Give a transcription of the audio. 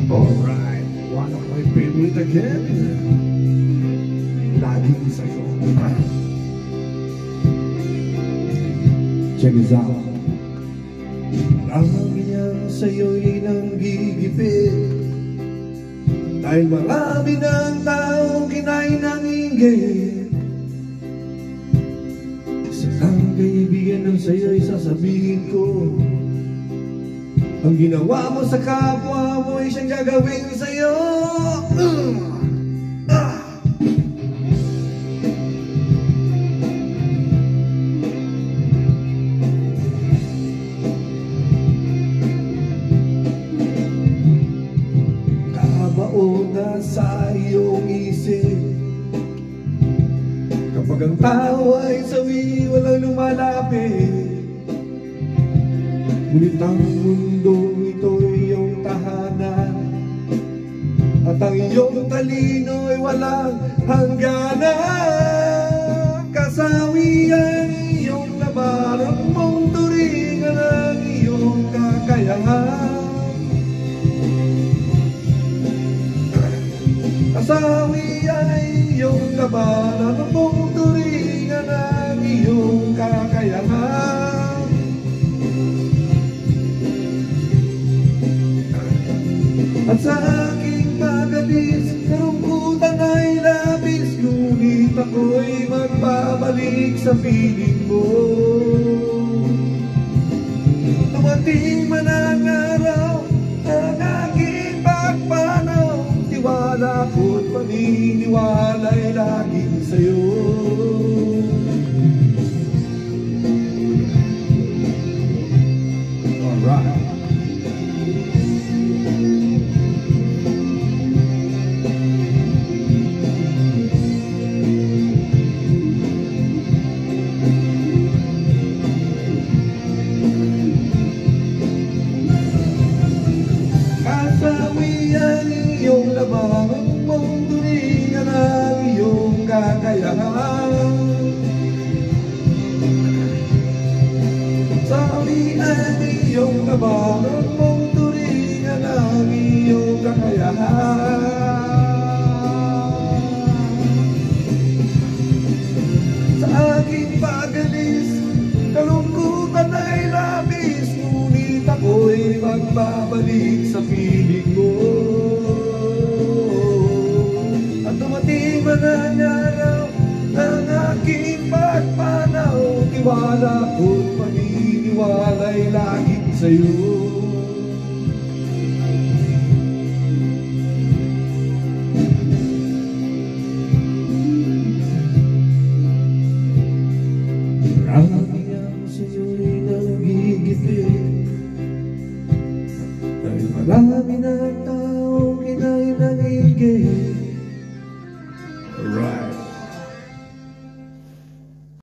Alright, one of my favorite again. Laging sa'yo. Check this out. Marami yan sa'yo'y nanggigipit, dahil marami ng taong kinain ng inggit. Isa lang kaibigan ng sa'yo'y sasabihin ko, ang ginawa mo sa kapwa mo ay siyang gagawin sa'yo. Kabaon na sa iyong isip, kapag ang tao ay sawi, walang lumalapit. Ngunit ang mundong ito'y iyong tahanan, at ang iyong talino ay walang hangganan. Kasawian iyong labanan mong turingan ang iyong kakayahan. Kasawian iyong labanan mong turingan ang iyong kakayahan. At sa aking pag-alis, kalungkutan ay labis, ngunit ako'y magbabalik sa piling mo. Dumating man ang araw, ang aking pagpanaw, tiwala ko't paniniwala ay laging sa'yo. Alright. Kasawian iyong labanan mong turingan ang iyong kakayahan. Kasawian iyong labanan mong turingan ang iyong kakayahan. Sa aking pag-alis, kalungkutan ay labis, ngunit ako'y magbabalik sa piling mo. At dumating man ang araw ng aking pagpanaw, tiwala ko't paniniwala ay laging sa'yo. Marami ang sa'yo'y nanggigipit, dahil marami